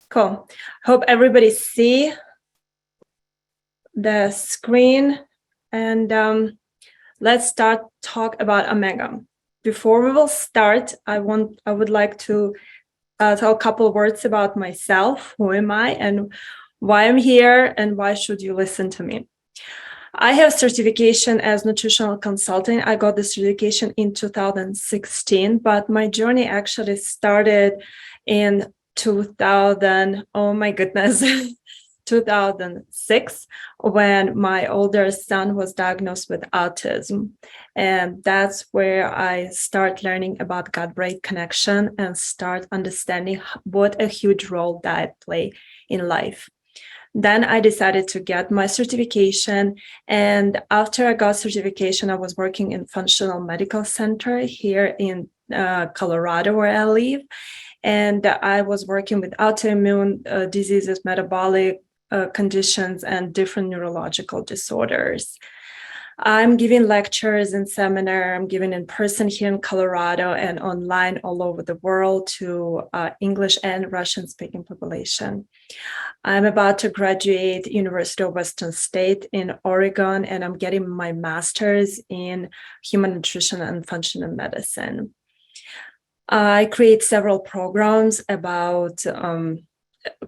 Cool. Hope everybody see the screen, and let's start talk about omega. Before we will start, I would like to tell a couple of words about myself. Who am I, and why I'm here, and why should you listen to me? I have certification as nutritional consultant. I got the certification in 2016, but my journey actually started in 2000. Oh my goodness. 2006, when my older son was diagnosed with autism. And that's where I start learning about gut-brain connection and start understanding what a huge role diet play in life. Then I decided to get my certification. And after I got certification, I was working in functional medical center here in Colorado, where I live. And I was working with autoimmune diseases, metabolic conditions, and different neurological disorders. I'm giving lectures and seminar. I'm giving in person here in Colorado and online all over the world to English and Russian speaking population. I'm about to graduate University of Western State in Oregon, and I'm getting my master's in human nutrition and functional medicine. I create several programs about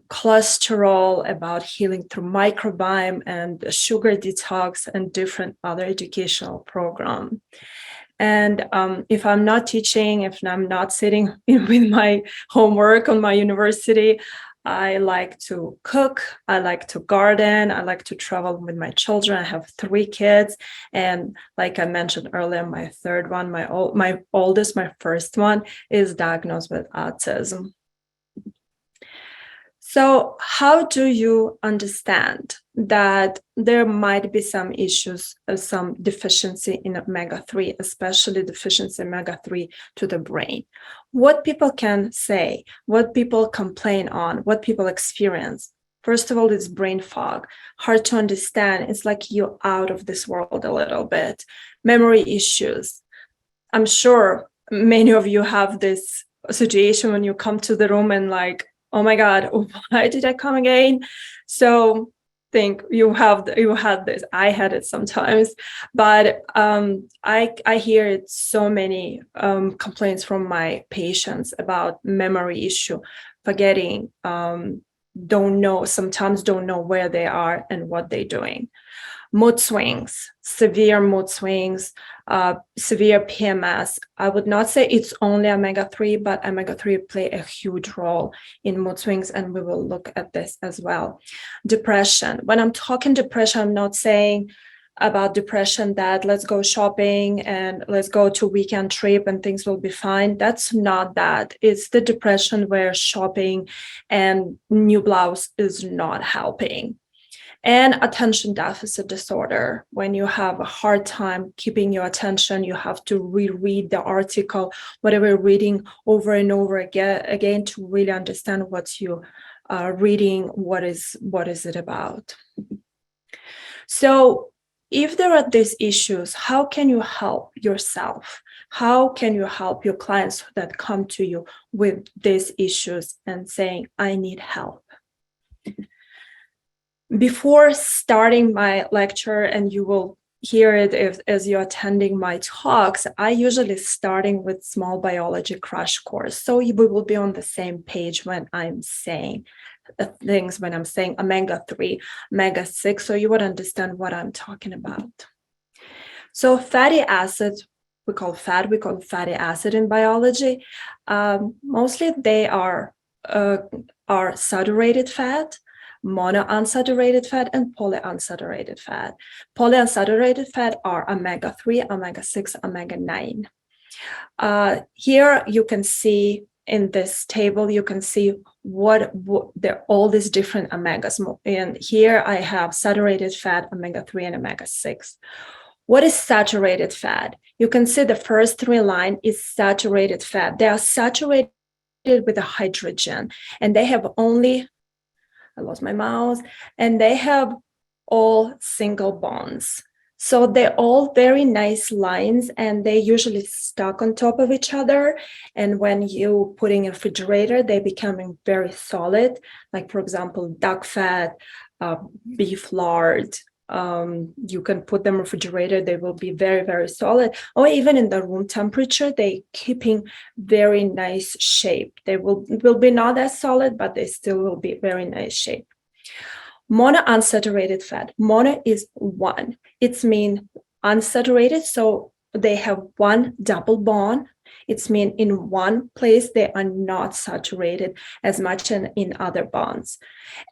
cholesterol, about healing through microbiome and sugar detox, and different other educational programs. And if I'm not teaching, if I'm not sitting with my homework on my university, I like to cook, I like to garden, I like to travel with my children. I have 3 kids. And like I mentioned earlier, my third one, my oldest, my first one, is diagnosed with autism. So how do you understand that there might be some issues, some deficiency in omega-3, especially deficiency in omega-3 to the brain? What people can say, what people complain on, what people experience. First of all, it's brain fog, hard to understand. It's like you're out of this world a little bit. Memory issues. I'm sure many of you have this situation when you come to the room and like, oh my God, why did I come again? So think you had this. I had it sometimes, but I hear it so many complaints from my patients about memory issue, forgetting, sometimes don't know where they are and what they're doing. Mood swings, severe mood swings, severe PMS. I would not say it's only omega-3, but omega-3 play a huge role in mood swings, and we will look at this as well. Depression. When I'm talking depression, I'm not saying about depression that let's go shopping and let's go to a weekend trip and things will be fine. That's not that. It's the depression where shopping and new blouse is not helping. And attention deficit disorder, when you have a hard time keeping your attention, you have to reread the article, whatever you're reading over and over again to really understand what you are reading, what is it about. So if there are these issues, how can you help yourself? How can you help your clients that come to you with these issues and saying, I need help? Before starting my lecture, and you will hear it as you're attending my talks, I usually starting with small biology crash course. So we will be on the same page when I'm saying things, when I'm saying omega-3, omega-6, so you would understand what I'm talking about. So fatty acids, we call fatty acid in biology. Mostly they are saturated fat, monounsaturated fat, and polyunsaturated fat. Polyunsaturated fat are omega-3, omega-6, omega-9. Here you can see in this table, you can see what all these different omegas. And here I have saturated fat, omega-3, and omega-6. What is saturated fat? You can see the first 3 lines is saturated fat. They are saturated with the hydrogen, and they have only, I lost my mouse, and they have all single bonds. So they're all very nice lines, and they usually stuck on top of each other. And when you put in a refrigerator, they becoming very solid. Like, for example, duck fat, beef lard. You can put them in refrigerator, they will be very, very solid. Or even in the room temperature, they keeping very nice shape. They will be not as solid, but they still will be very nice shape. Monounsaturated fat. Mono is one. It's mean unsaturated, so they have one double bond. It's mean in one place they are not saturated as much as in other bonds.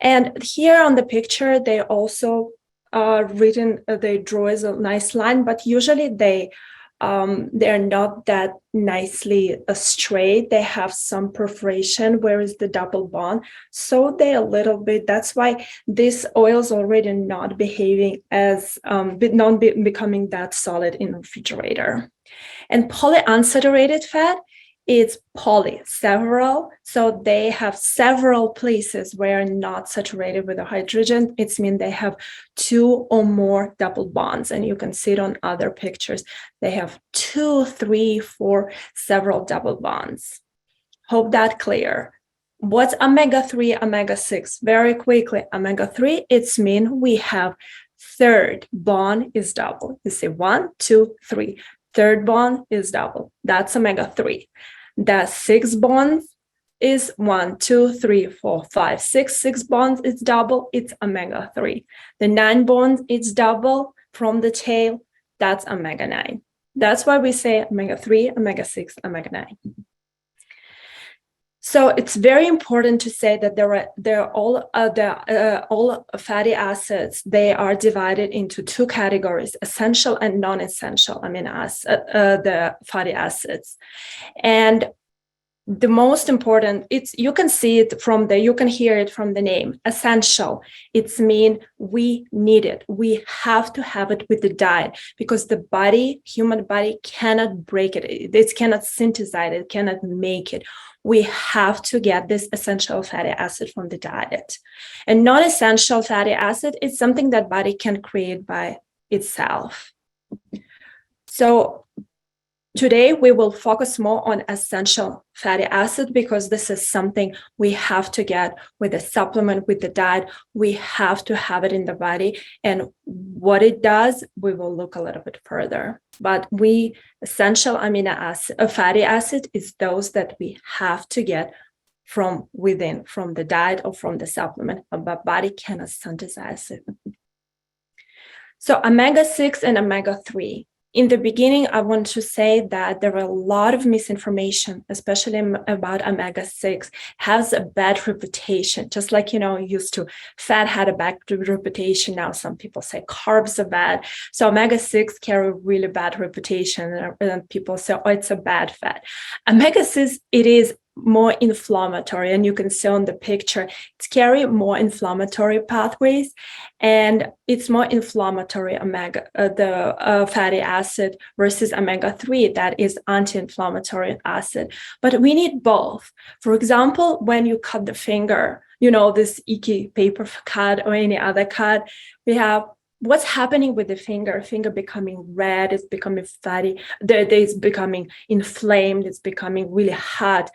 And here on the picture, they also they draw as a nice line, but usually they're not that nicely straight. They have some perforation where is the double bond. So they a little bit, that's why this oil is already not behaving as, not becoming that solid in refrigerator. And polyunsaturated fat, it's poly, several. So they have several places where not saturated with the hydrogen. It's mean they have two or more double bonds. And you can see it on other pictures. They have 2, 3, 4, several double bonds. Hope that clear. What's omega-3, omega-6? Very quickly, omega-3, it's mean we have third bond is double. You see 1, 2, 3. Third bond is double. That's omega-3. The 6 bonds is 1, 2, 3, 4, 5, 6. 6 bonds is double. It's omega-3. The 9 bonds is double from the tail. That's omega-9. That's why we say omega-3, omega-6, omega-9. So it's very important to say that they're all fatty acids. They are divided into two categories: essential and non-essential amino acids, the fatty acids. And the most important, you can see it you can hear it from the name. Essential, it's mean we need it. We have to have it with the diet because the human body cannot break it. It cannot synthesize it, cannot make it. We have to get this essential fatty acid from the diet. And non-essential fatty acid is something that body can create by itself. So today we will focus more on essential fatty acid because this is something we have to get with a supplement, with the diet. We have to have it in the body. And what it does, we will look a little bit further. But essential amino acid, fatty acid is those that we have to get from within, from the diet or from the supplement. But body cannot synthesize it. So omega-6 and omega-3. In the beginning, I want to say that there are a lot of misinformation, especially about omega-6, has a bad reputation. Just like, used to fat had a bad reputation. Now some people say carbs are bad. So omega-6 carry a really bad reputation. And people say, oh, it's a bad fat. Omega-6, it is more inflammatory, and you can see on the picture it's carry more inflammatory pathways, and it's more inflammatory fatty acid versus omega-3 that is anti-inflammatory acid. But we need both. For example, when you cut the finger, this icky paper cut or any other cut, we have what's happening with the finger becoming red, it's becoming fatty, it's becoming inflamed, it's becoming really hot.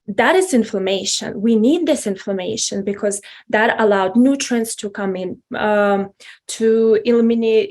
That is inflammation. We need this inflammation because that allowed nutrients to come in, to eliminate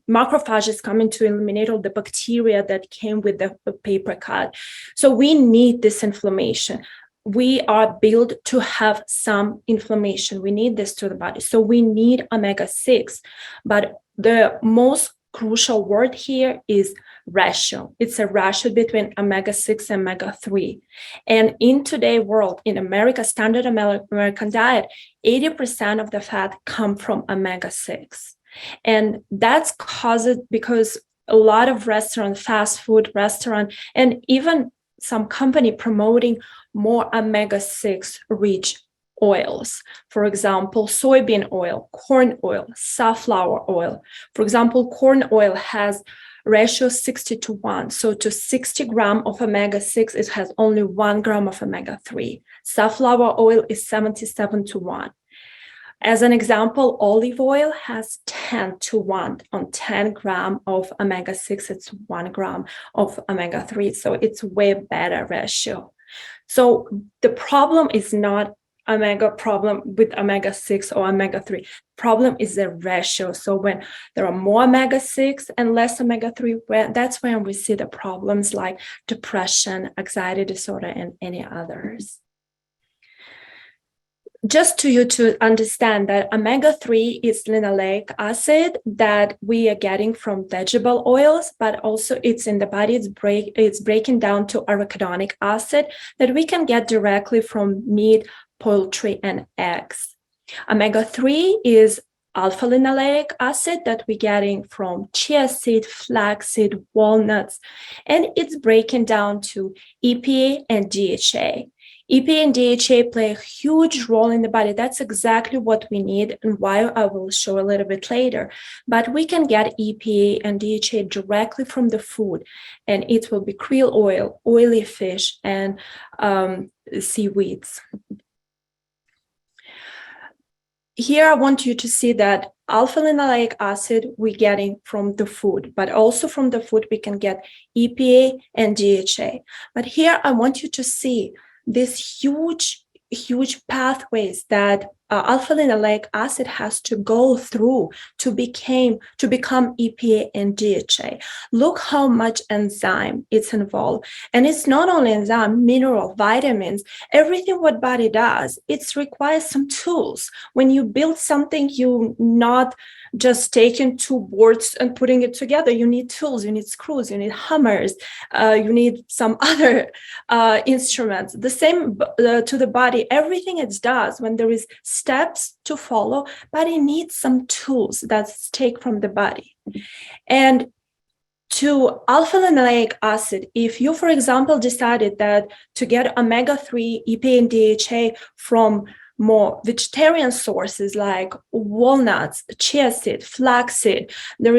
macrophages coming to eliminate all the bacteria that came with the paper cut. So we need this inflammation. We are built to have some inflammation. We need this to the body. So we need omega-6. But the most crucial word here is ratio. It's a ratio between omega-6 and omega-3. And in today's world, in America, standard American diet, 80% of the fat come from omega-6. And that's caused because a lot of fast food restaurant, and even some company promoting more omega-6 rich oils. For example, soybean oil, corn oil, safflower oil. For example, corn oil has ratio 60:1. So to 60 grams of omega-6, it has only 1 gram of omega-3. Safflower oil is 77:1. As an example, olive oil has 10 to 1 on 10 gram of omega-6, it's 1 gram of omega-3. So it's way better ratio. So the problem is not problem with omega-6 or omega-3. Problem is the ratio. So when there are more omega-6 and less omega-3, that's when we see the problems like depression, anxiety disorder, and any others. Just to you to understand that omega-3 is linoleic acid that we are getting from vegetable oils, but also it's in the body, it's breaking down to arachidonic acid that we can get directly from meat, poultry, and eggs. Omega-3 is alpha-linoleic acid that we're getting from chia seed, flaxseed, walnuts, and it's breaking down to EPA and DHA. EPA and DHA play a huge role in the body. That's exactly what we need, and why I will show a little bit later. But we can get EPA and DHA directly from the food, and it will be krill oil, oily fish, and seaweeds. Here, I want you to see that alpha-linoleic acid we're getting from the food, but also from the food we can get EPA and DHA. But here, I want you to see these huge pathways that alpha-linoleic acid has to go through to become EPA and DHA. Look how much enzyme it's involved. And it's not only enzyme, mineral, vitamins, everything what body does, it requires some tools. When you build something, you not just taking two boards and putting it together. You need tools, you need screws, you need hammers, you need some other instruments. The same to the body, everything it does, when there is steps to follow, body needs some tools that's take from the body. And to alpha-linoleic acid, if you, for example, decided that to get omega-3, EPA, and DHA from more vegetarian sources like walnuts, chia seed, flaxseed. There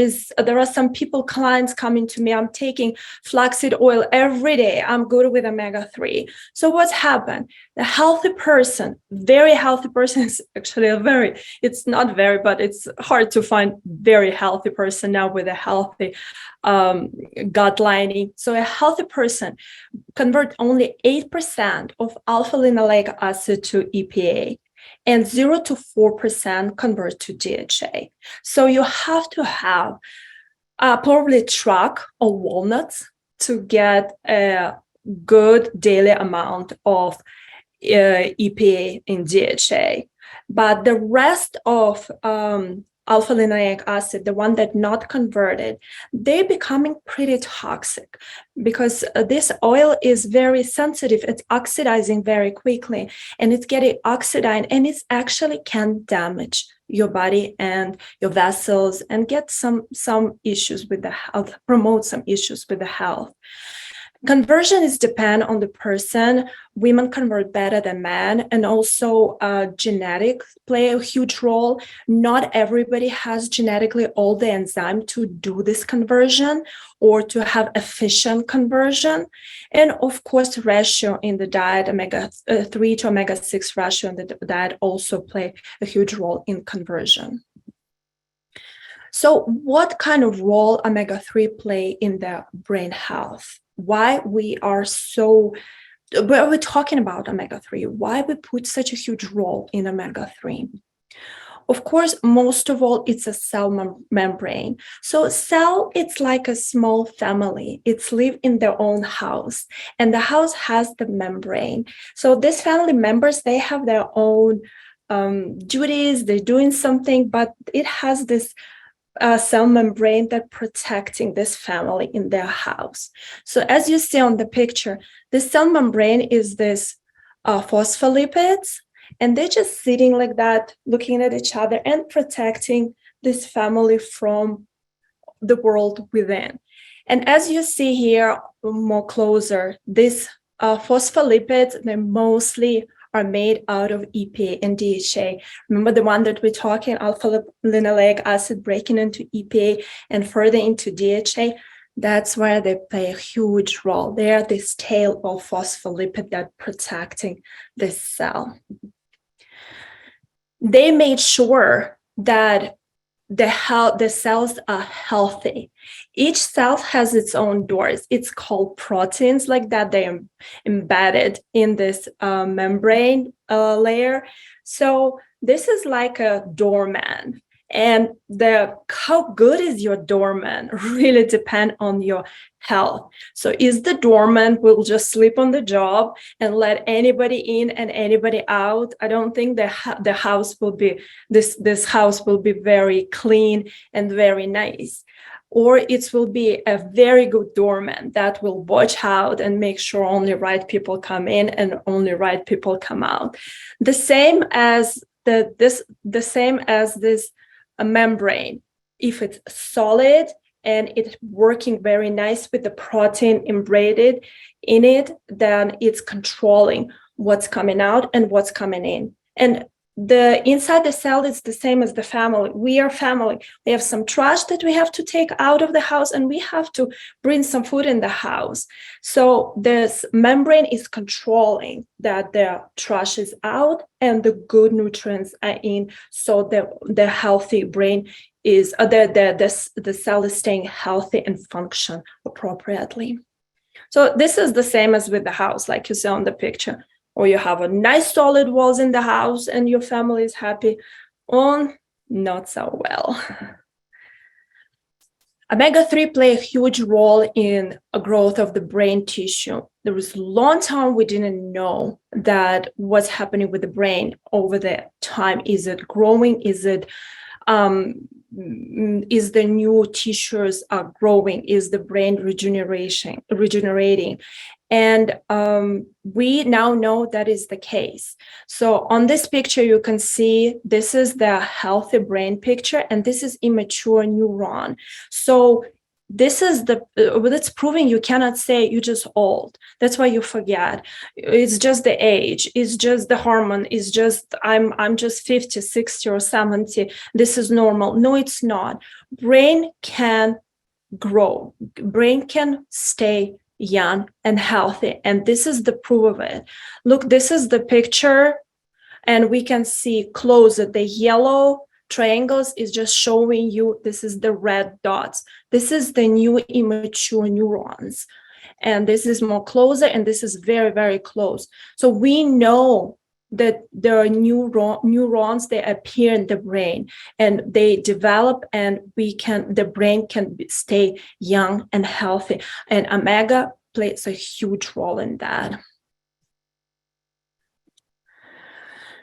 are some clients coming to me, I'm taking flaxseed oil every day, I'm good with omega-3. So what's happened? The healthy person, very healthy person is actually it's not very, but it's hard to find very healthy person now with a healthy gut lining. So a healthy person convert only 8% of alpha-linoleic acid to EPA and 0 to 4% convert to DHA. So you have to have probably a truck of walnuts to get a good daily amount of EPA and DHA. But the rest of alpha-linoleic acid, the one that not converted, they're becoming pretty toxic because this oil is very sensitive. It's oxidizing very quickly, and it's getting oxidized, and it actually can damage your body and your vessels and get some issues with the health, promote some issues with the health. Conversion is depend on the person. Women convert better than men, and also genetics play a huge role. Not everybody has genetically all the enzyme to do this conversion or to have efficient conversion. And of course, ratio in the diet, omega-3 to omega-6 ratio in the diet also play a huge role in conversion. So what kind of role omega-3 play in the brain health? Why we're talking about omega-3, why we put such a huge role in omega-3. Of course, most of all, it's a cell membrane. So cell, it's like a small family. It's live in their own house, and the house has the membrane. So these family members, they have their own duties, they're doing something, but it has this cell membrane that protecting this family in their house. So as you see on the picture, the cell membrane is this phospholipids, and they're just sitting like that, looking at each other and protecting this family from the world within. And as you see here more closer, these phospholipids, they mostly are made out of EPA and DHA. Remember the one that we're talking, alpha-linoleic acid breaking into EPA and further into DHA? That's where they play a huge role. They are this tail of phospholipid that protecting this cell. they made sure that the cells are healthy. Each cell has its own doors. It's called proteins, like that. They are embedded in this membrane layer. So this is like a doorman. And how good is your doorman really depend on your health. So is the doorman will just sleep on the job and let anybody in and anybody out? I don't think the house will be this house will be very clean and very nice. Or it will be a very good doorman that will watch out and make sure only right people come in and only right people come out. The same as this a membrane. If it's solid and it's working very nice with the protein embedded in it, then it's controlling what's coming out and what's coming in. And the inside the cell is the same as the family. We are family. We have some trash that we have to take out of the house, and we have to bring some food in the house. So this membrane is controlling that the trash is out and the good nutrients are in, so the healthy brain is the cell is staying healthy and function appropriately. So this is the same as with the house, like you see on the picture. Or you have a nice solid walls in the house and your family is happy, or not so well. Omega-3 play a huge role in a growth of the brain tissue. There was a long time we didn't know that what's happening with the brain over the time. Is it growing? Is the new tissues are growing? Is the brain regenerating? And we now know that is the case. So on this picture, you can see this is the healthy brain picture, and this is immature neuron. So this is that's proving you cannot say you're just old. That's why you forget. It's just the age. It's just the hormone. It's just I'm just 50, 60, or 70. This is normal. No, it's not. Brain can grow. Brain can stay young and healthy, and this is the proof of it. Look, this is the picture, and we can see closer. The yellow triangles is just showing you this is the red dots. This is the new immature neurons, and this is more closer, and this is very, very close. So we know that there are neurons, they appear in the brain and they develop, and the brain can stay young and healthy, and omega plays a huge role in that.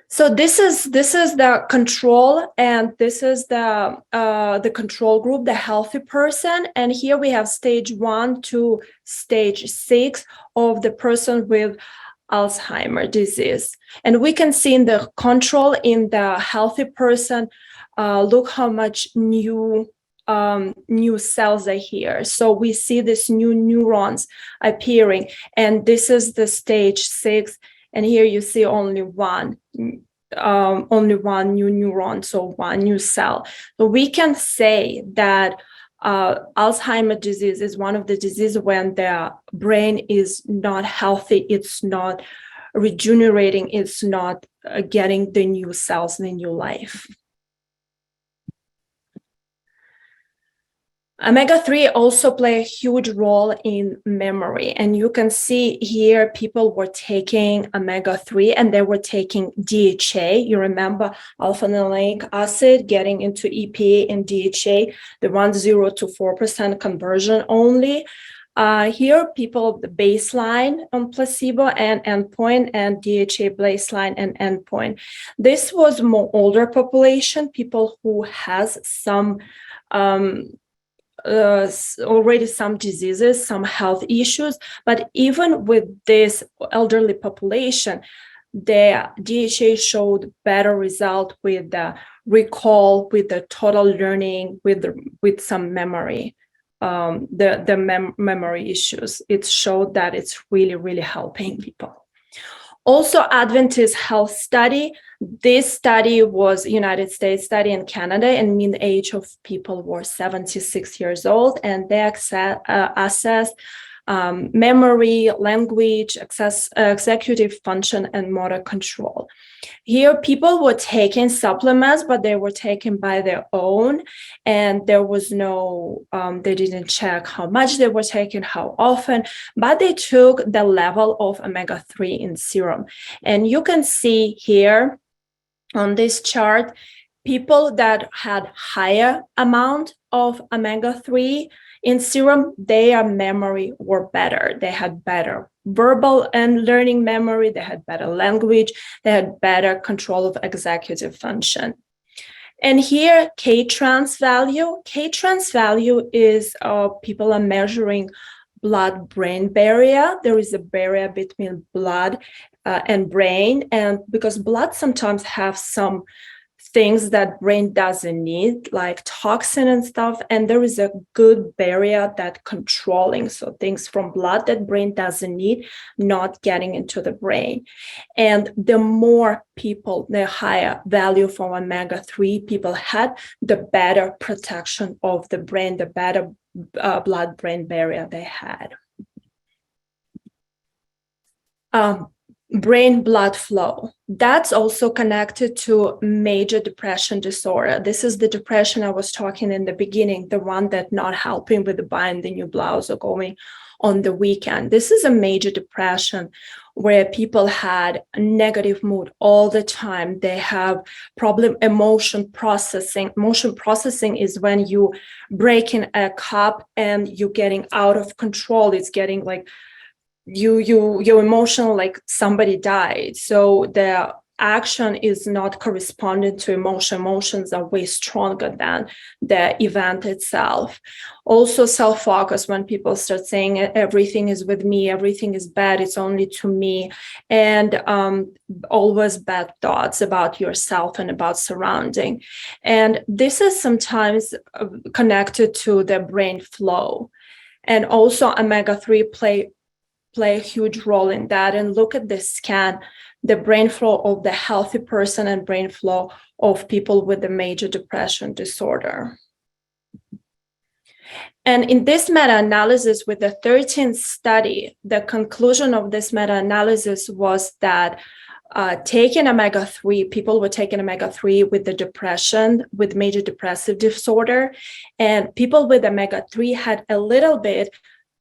So this is the control, and this is the control group, the healthy person. And here we have stage 1 to stage 6 of the person with Alzheimer's disease. And we can see in the control in the healthy person, look how much new cells are here. So we see these new neurons appearing, and this is the stage 6. And here you see only one new neuron, so one new cell. So we can say that Alzheimer's disease is one of the diseases when the brain is not healthy, it's not regenerating, it's not getting the new cells, the new life. Omega-3 also play a huge role in memory. And you can see here people were taking omega-3 and they were taking DHA. You remember alpha-linolenic acid getting into EPA and DHA, the 0 to 4% conversion only. Here, people, the baseline on placebo and endpoint, and DHA baseline and endpoint. This was more older population, people who has some already some diseases, some health issues. But even with this elderly population, the DHA showed better result with the recall, with the total learning, with some memory, memory issues. It showed that it's really, really helping people. Also, Adventist health study. This study was United States study in Canada, and mean age of people were 76 years old, and they assessed memory, language, executive function, and motor control. Here, people were taking supplements, but they were taken by their own, and there was no, they didn't check how much they were taking, how often, but they took the level of omega-3 in serum. And you can see here on this chart, people that had higher amount of omega-3 in serum, their memory were better. They had better verbal and learning memory. They had better language. They had better control of executive function. And here, K-trans value. K-trans value is people are measuring blood-brain barrier. There is a barrier between blood and brain. And because blood sometimes have some things that brain doesn't need, like toxin and stuff, and there is a good barrier that controlling, so things from blood that brain doesn't need not getting into the brain. And the more people, the higher value for omega-3 people had, the better protection of the brain, the better blood-brain barrier they had. Brain blood flow. That's also connected to major depression disorder. This is the depression I was talking in the beginning, the one that not helping with buying the new blouse or going on the weekend. This is a major depression where people had negative mood all the time. They have problem emotion processing. Emotion processing is when you breaking a cup and you're getting out of control. It's getting like you're emotional, like somebody died. So the action is not corresponding to emotion. Emotions are way stronger than the event itself. Also self-focus, when people start saying everything is with me, everything is bad, it's only to me, and always bad thoughts about yourself and about surrounding. And this is sometimes connected to the brain flow. And also omega-3 play a huge role in that. And look at this scan, the brain flow of the healthy person and brain flow of people with the major depression disorder. And in this meta-analysis with the 13th study, the conclusion of this meta-analysis was that taking omega-3, people were taking omega-3 with the depression, with major depressive disorder, and people with omega-3 had a little bit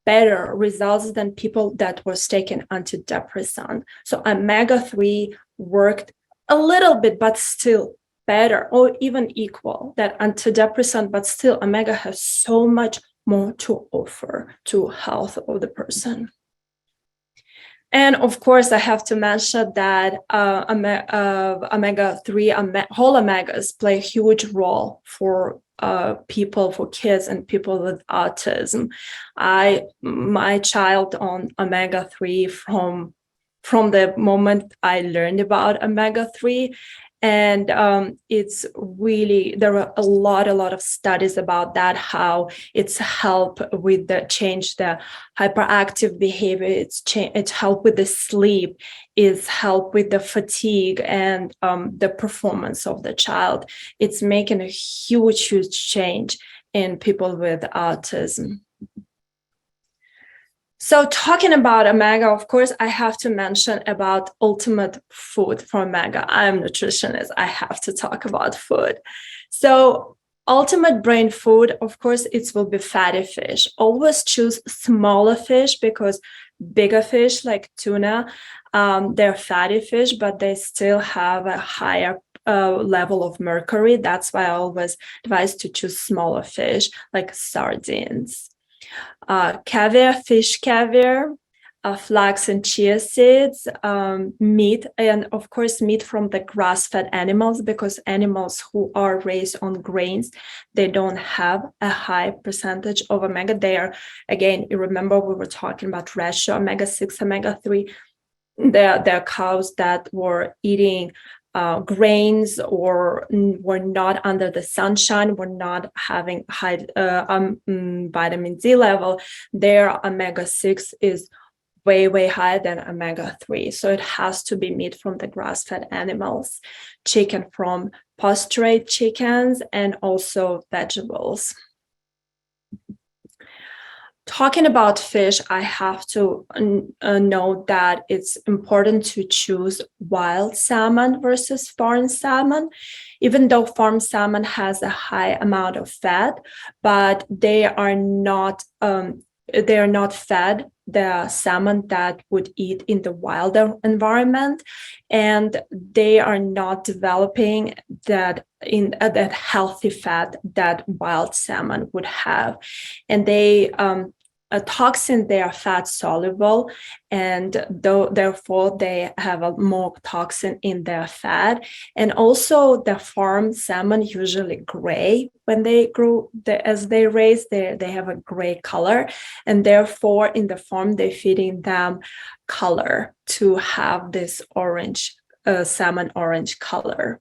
better results than people that was taking antidepressant. So omega-3 worked a little bit, but still better or even equal that antidepressant, but still omega has so much more to offer to health of the person. And of course, I have to mention that omega-3, whole omegas play a huge role for people, for kids and people with autism. My child on omega-3 from the moment I learned about omega-3. And it's really, there are a lot of studies about that, how it's help with the change the hyperactive behavior, it's help with the sleep, it's help with the fatigue and the performance of the child. It's making a huge change in people with autism. So talking about omega, of course, I have to mention about ultimate food for omega. I'm a nutritionist. I have to talk about food. So ultimate brain food, of course, it will be fatty fish. Always choose smaller fish because bigger fish like tuna, they're fatty fish, but they still have a higher level of mercury. That's why I always advise to choose smaller fish like sardines. Caviar, fish caviar, flax and chia seeds, meat, and of course meat from the grass-fed animals, because animals who are raised on grains, they don't have a high percentage of omega. They are, again, you remember we were talking about ratio omega-6, omega-3. They're cows that were eating grains or were not under the sunshine, were not having high vitamin D level. Their omega-6 is way higher than omega-3. So it has to be meat from the grass-fed animals, chicken from pasture chickens, and also vegetables. Talking about fish, I have to note that it's important to choose wild salmon versus farm salmon, even though farm salmon has a high amount of fat, but they are not fed the salmon that would eat in the wilder environment, and they are not developing that that healthy fat that wild salmon would have, and they a toxin, they are fat soluble, and therefore they have a more toxin in their fat. And also the farm salmon usually gray when they grow, as they raise, they have a gray color, and therefore in the farm they're feeding them color to have this orange salmon orange color.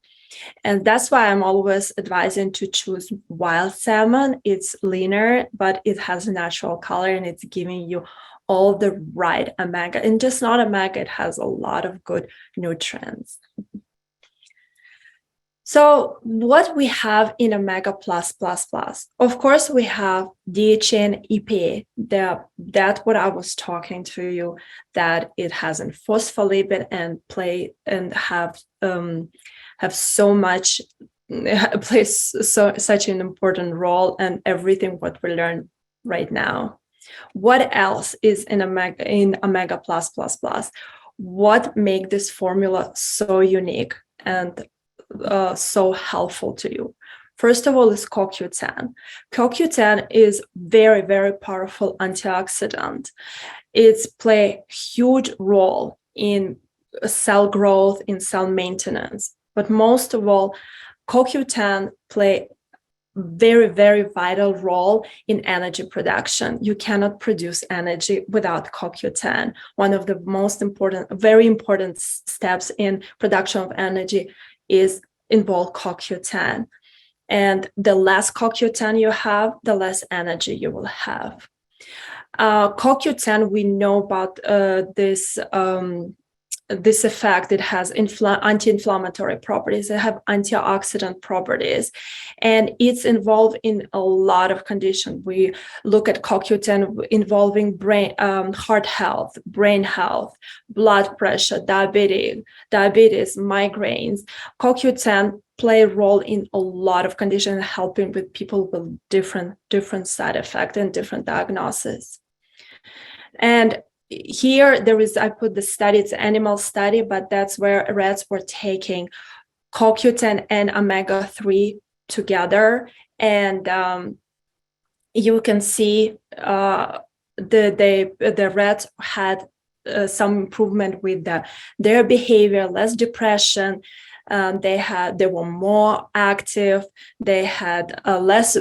And that's why I'm always advising to choose wild salmon. It's leaner, but it has a natural color, and it's giving you all the right omega. And just not omega, it has a lot of good nutrients. So what we have in omega plus plus plus, of course, we have DHA and EPA. That's what I was talking to you, that it has a phospholipid and have so much, plays such an important role in everything what we learn right now. What else is in omega plus plus plus? What make this formula so unique and so helpful to you? First of all, is CoQ10. CoQ10 is very, very powerful antioxidant. It's play a huge role in cell growth, in cell maintenance. But most of all, CoQ10 play very, very vital role in energy production. You cannot produce energy without CoQ10. One of the most important, very important steps in production of energy is involve CoQ10. And the less CoQ10 you have, the less energy you will have. CoQ10, we know about this effect. It has anti-inflammatory properties, it have antioxidant properties, and it's involved in a lot of conditions. We look at CoQ10 involving heart health, brain health, blood pressure, diabetes, migraines. CoQ10 play a role in a lot of conditions, helping with people with different side effects and different diagnoses. And here I put the study, it's an animal study, but that's where rats were taking CoQ10 and omega-3 together. And you can see the rats had some improvement with their behavior, less depression. They were more active. They had less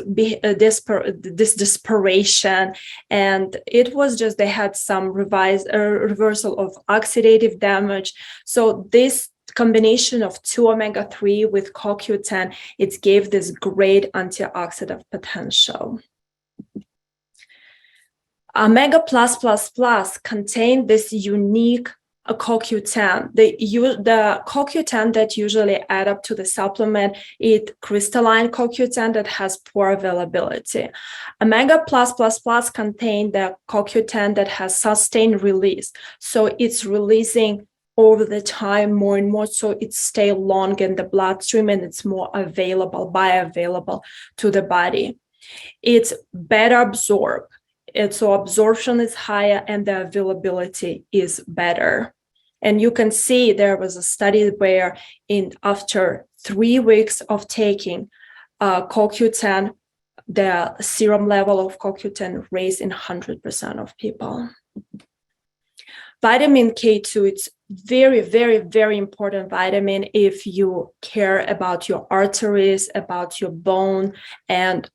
desperation, and it was just they had some reversal of oxidative damage. So this combination of 2 omega-3 with CoQ10, it gave this great antioxidant potential. Omega plus plus plus contain this unique CoQ10. The CoQ10 that usually add up to the supplement, it crystalline CoQ10 that has poor availability. Omega plus plus plus contain the CoQ10 that has sustained release. So it's releasing over the time more and more, so it stay long in the bloodstream and it's more bioavailable to the body. It's better absorbed. So absorption is higher and the availability is better. And you can see there was a study where after 3 weeks of taking CoQ10, the serum level of CoQ10 raised in 100% of people. Vitamin K2, it's very, very, very important vitamin if you care about your arteries, about your bone, and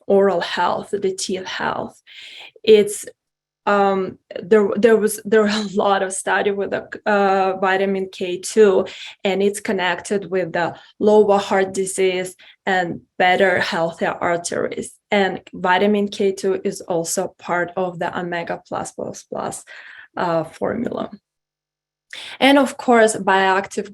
oral health, the teeth health. It's there are a lot of study with the vitamin K2, and it's connected with the lower heart disease and better, healthier arteries. And vitamin K2 is also part of the omega plus plus plus formula. And of course, egg bioactive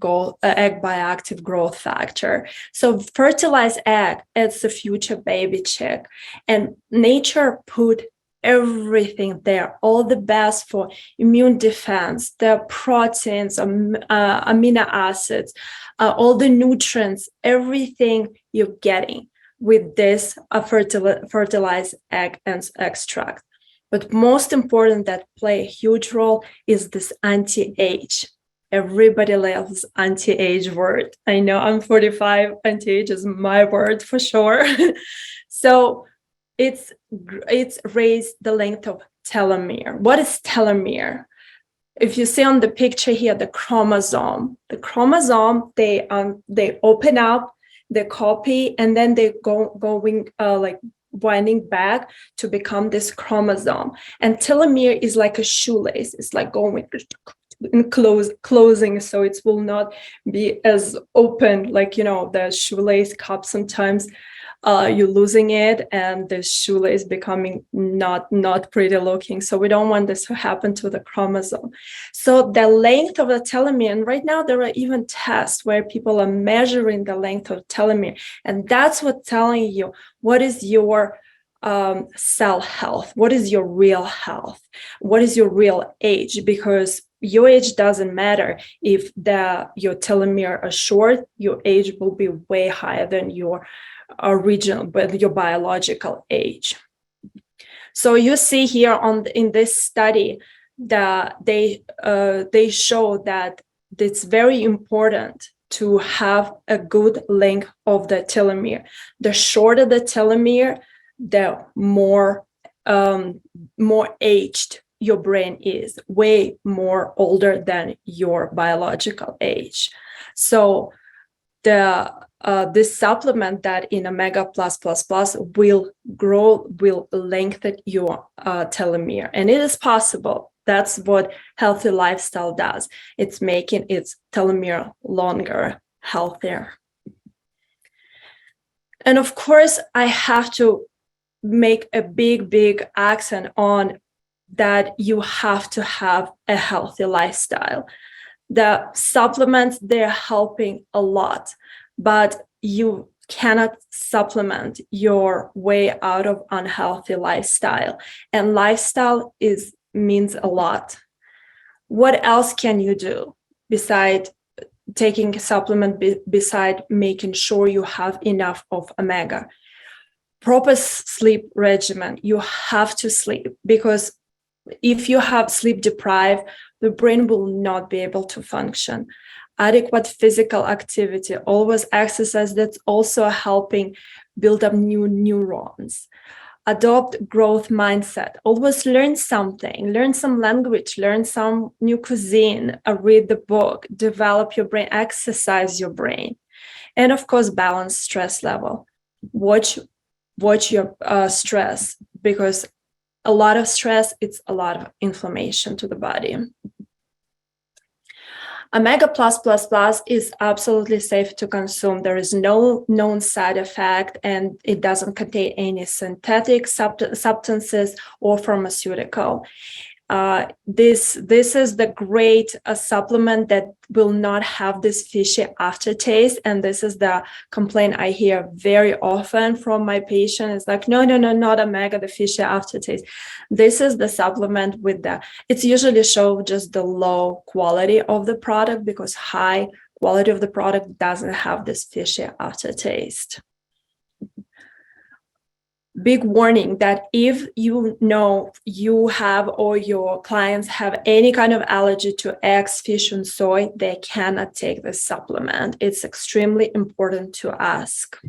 growth factor. So fertilized egg, it's the future baby chick. And nature put everything there, all the best for immune defense, the proteins, amino acids, all the nutrients, everything you're getting with this fertilized egg and extract. But most important that play a huge role is this anti-age. Everybody loves anti-age word. I know I'm 45, anti-age is my word for sure. So it's raised the length of telomere. What is telomere? If you see on the picture here, the chromosome, they open up the copy, and then they going like winding back to become this chromosome. And telomere is like a shoelace. It's like going in closing, so it will not be as open, like, you know, the shoelace cup. Sometimes you're losing it and the shoelace becoming not pretty looking. So we don't want this to happen to the chromosome. So the length of the telomere, and right now there are even tests where people are measuring the length of telomere, and that's what telling you what is your cell health, what is your real health, what is your real age, because your age doesn't matter. If your telomere are short, your age will be way higher than your original, but your biological age. So you see here in this study that they show that it's very important to have a good length of the telomere. The shorter the telomere, the more aged your brain is, way more older than your biological age. So this supplement that in Omega plus will lengthen your telomere, and it is possible. That's what healthy lifestyle does. It's making its telomere longer, healthier. And of course, I have to make a big accent on that you have to have a healthy lifestyle. The supplements, they're helping a lot, but you cannot supplement your way out of unhealthy lifestyle. And lifestyle means a lot. What else can you do beside taking a supplement, beside making sure you have enough of omega? Proper sleep regimen. You have to sleep, because if you have sleep deprived, the brain will not be able to function. Adequate physical activity, always exercise, that's also helping build up new neurons. Adopt growth mindset, always learn something, learn some language, learn some new cuisine, read the book, develop your brain, exercise your brain. And of course, balance stress level. Watch your stress, because a lot of stress, it's a lot of inflammation to the body. Omega plus is absolutely safe to consume. There is no known side effect, and it doesn't contain any synthetic substances or pharmaceutical. This is the great supplement that will not have this fishy aftertaste, and this is the complaint I hear very often from my patients. It's like, no, not omega, the fishy aftertaste. This is the supplement with it's usually show just the low quality of the product, because high quality of the product doesn't have this fishy aftertaste. Big warning that if you know you have, or your clients have, any kind of allergy to eggs, fish, and soy, they cannot take this supplement. It's extremely important to ask.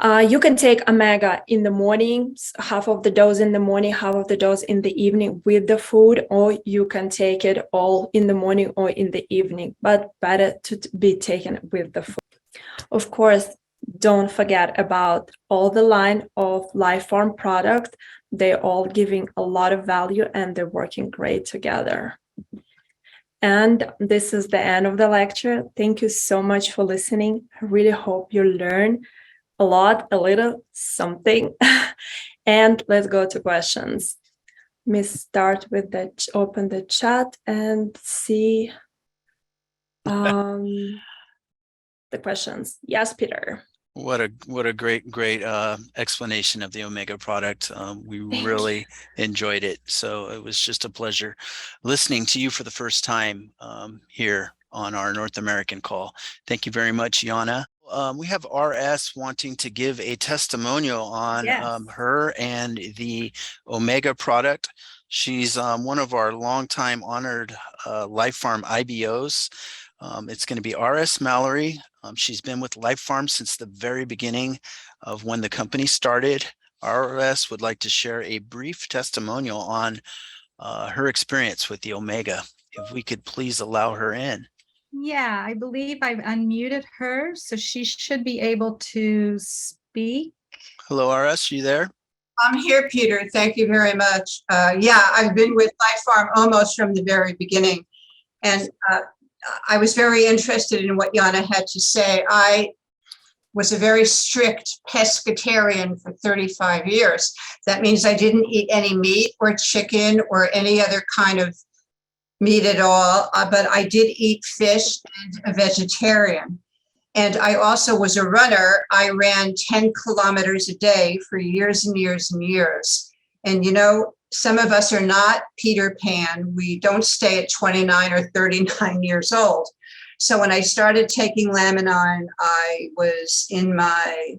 You can take omega in the morning, half of the dose in the morning, half of the dose in the evening with the food, or you can take it all in the morning or in the evening, but better to be taken with the food. Of course, don't forget about all the line of LifePharm products. They're all giving a lot of value, and they're working great together. And this is the end of the lecture. Thank you so much for listening. I really hope you learn a little something. And let's go to questions. Let me start with open the chat and see the questions. Yes, Peter. What a great explanation of the Omega product. We Thank you. really enjoyed it. So it was just a pleasure listening to you for the first time here on our North American call. Thank you very much, Yana. We have RS wanting to give a testimonial on Yes. her and the Omega product. She's one of our longtime honored LifePharm IBOs. It's going to be RS Mallory. She's been with LifePharm since the very beginning of when the company started. RS would like to share a brief testimonial on her experience with the Omega. If we could please allow her in. Yeah, I believe I've unmuted her, so she should be able to speak. Hello, RS, you there? I'm here, Peter. Thank you very much. Yeah, I've been with LifePharm almost from the very beginning. And I was very interested in what Yana had to say. I was a very strict pescatarian for 35 years. That means I didn't eat any meat or chicken or any other kind of meat at all, but I did eat fish and a vegetarian. And I also was a runner. I ran 10 kilometers a day for years and years and years. And you know, some of us are not Peter Pan. We don't stay at 29 or 39 years old. So when I started taking Laminine, I was in my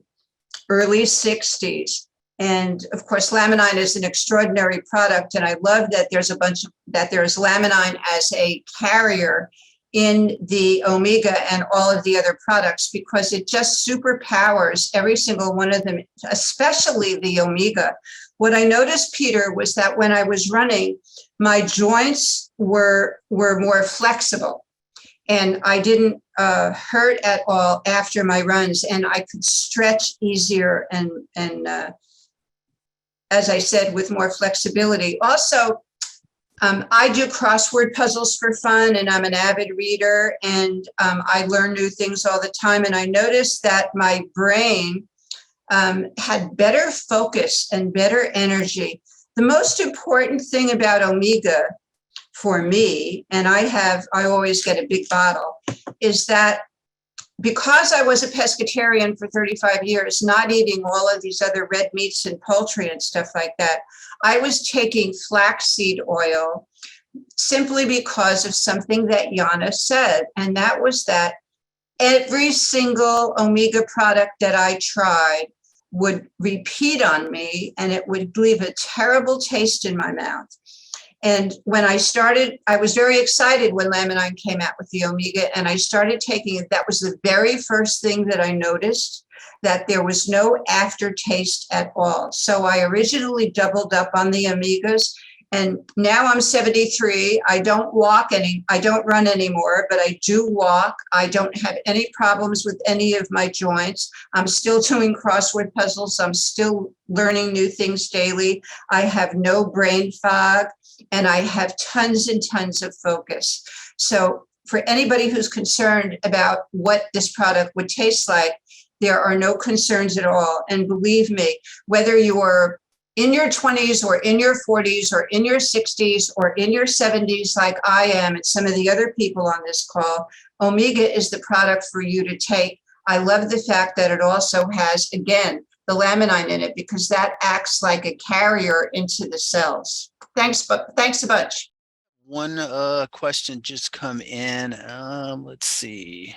early 60s. And of course, Laminine is an extraordinary product. And I love that there's Laminine as a carrier in the Omega and all of the other products, because it just superpowers every single one of them, especially the Omega. What I noticed, Peter, was that when I was running, my joints were more flexible, and I didn't hurt at all after my runs, and I could stretch easier and as I said, with more flexibility. Also, I do crossword puzzles for fun, and I'm an avid reader, and I learn new things all the time. And I noticed that my brain had better focus and better energy. The most important thing about Omega for me, and I always get a big bottle, is that because I was a pescatarian for 35 years, not eating all of these other red meats and poultry and stuff like that, I was taking flaxseed oil simply because of something that Yana said. And that was that every single Omega product that I tried would repeat on me, and it would leave a terrible taste in my mouth. And when I started, I was very excited when Laminine came out with the Omega, and I started taking it. That was the very first thing that I noticed, that there was no aftertaste at all. So I originally doubled up on the Omegas, and now I'm 73. I don't run anymore, but I do walk. I don't have any problems with any of my joints. I'm still doing crossword puzzles. I'm still learning new things daily. I have no brain fog, and I have tons and tons of focus. So for anybody who's concerned about what this product would taste like, there are no concerns at all. And believe me, whether you are in your 20s or in your 40s or in your 60s or in your 70s, like I am, and some of the other people on this call, Omega is the product for you to take. I love the fact that it also has, again, the Laminine in it, because that acts like a carrier into the cells. Thanks a bunch. One question just come in. Let's see.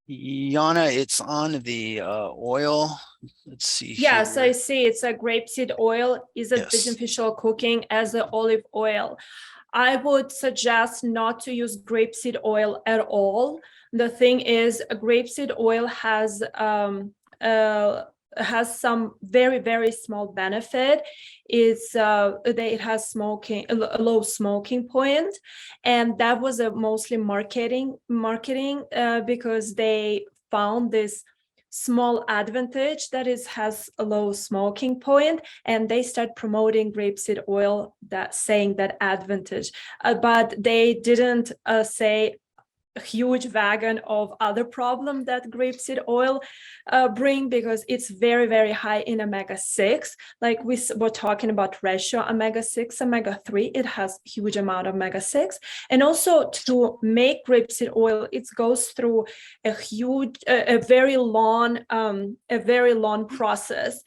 Yana, it's on the oil. Let's see Yes, here. I see. It's a grapeseed oil. Is it Yes. beneficial cooking as the olive oil? I would suggest not to use grapeseed oil at all. The thing is, grapeseed oil has some very, very small benefit. It has a low smoking point, and that was a mostly marketing because they found this small advantage that has a low smoking point, and they start promoting grapeseed oil, that saying that advantage, but they didn't say huge wagon of other problems that grapeseed oil bring, because it's very, very high in omega-6. Like we were talking about ratio omega-6, omega-3, it has huge amount of omega-6. And also to make grapeseed oil, it goes through a very long process.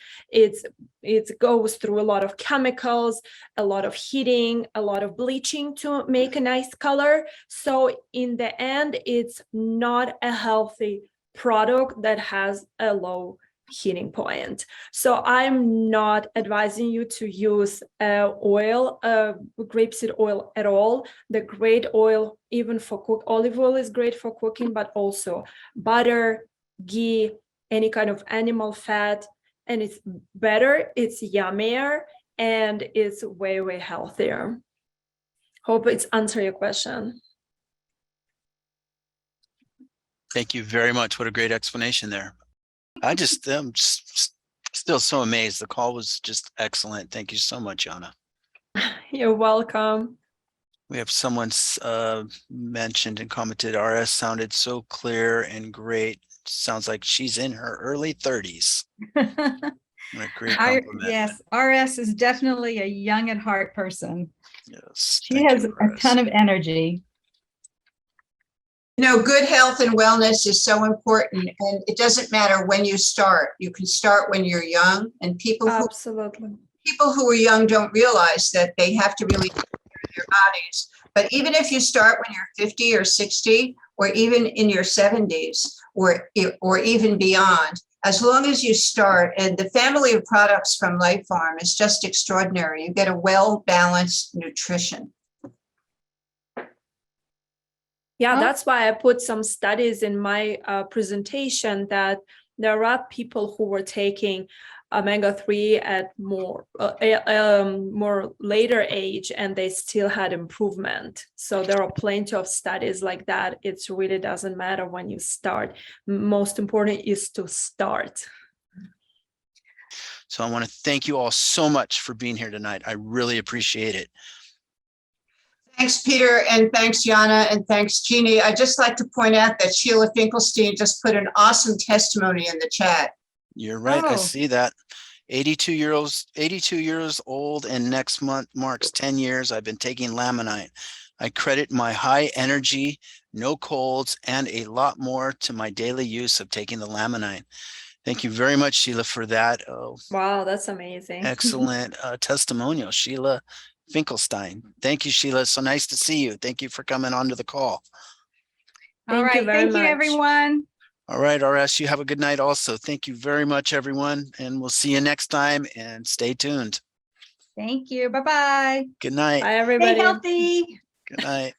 It goes through a lot of chemicals, a lot of heating, a lot of bleaching to make a nice color. So in the end, it's not a healthy product that has a low heating point. So I'm not advising you to use grapeseed oil at all. The great oil, even for olive oil is great for cooking, but also butter, ghee, any kind of animal fat. And it's better, it's yummier, and it's way, way healthier. Hope it's answered your question. Thank you very much. What a great explanation there. I'm just still so amazed. The call was just excellent. Thank you so much, Yana. You're welcome. We have someone mentioned and commented, RS sounded so clear and great. Sounds like she's in her early 30s. What a great compliment. Yes, RS is definitely a young at heart person. Yes. She has a ton of energy. You know, good health and wellness is so important, and it doesn't matter when you start. You can start when you're young, and people who are young don't realize that they have to really take care of their bodies. But even if you start when you're 50 or 60, or even in your 70s, or even beyond, as long as you start, and the family of products from LifePharm is just extraordinary. You get a well-balanced nutrition. Yeah, that's why I put some studies in my presentation that there are people who were taking omega-3 at more later age, and they still had improvement. So there are plenty of studies like that. It really doesn't matter when you start. Most important is to start. So I want to thank you all so much for being here tonight. I really appreciate it. Thanks, Peter, and thanks, Yana, and thanks, Jeannie. I'd just like to point out that Sheila Finkelstein just put an awesome testimony in the chat. You're right. I Oh. see that. 82 years old, and next month marks 10 years I've been taking laminite. I credit my high energy, no colds, and a lot more to my daily use of taking the laminite. Thank you very much, Sheila, for that. Oh, wow, that's amazing. Excellent testimonial, Sheila Finkelstein. Thank you, Sheila. So nice to see you. Thank you for coming onto the call. All right. Thank you, everyone. All right, RS, you have a good night also. Thank you very much, everyone. And we'll see you next time, and stay tuned. Thank you. Bye-bye. Good night. Bye, everybody. Stay healthy. Good night.